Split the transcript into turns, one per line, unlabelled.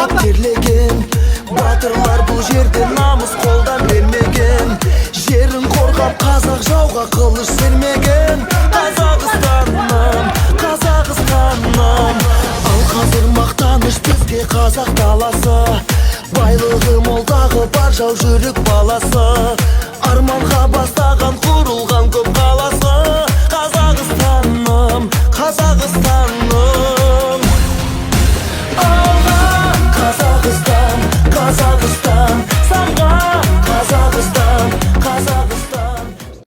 жауап терлеген. Батырлар бұл жерде намыс қолдан бермеген. Жерін қорғап қазақ жауға қылыш сермеген. Қазақстаным, Қазақстаным. Ал қазір мақтаныш бізге қазақ даласы. Байлығы молдағы бар жау жүрек баласы. Арманға бастаған құрылған көп қаласы. Қазақстаным, Қазақстаным.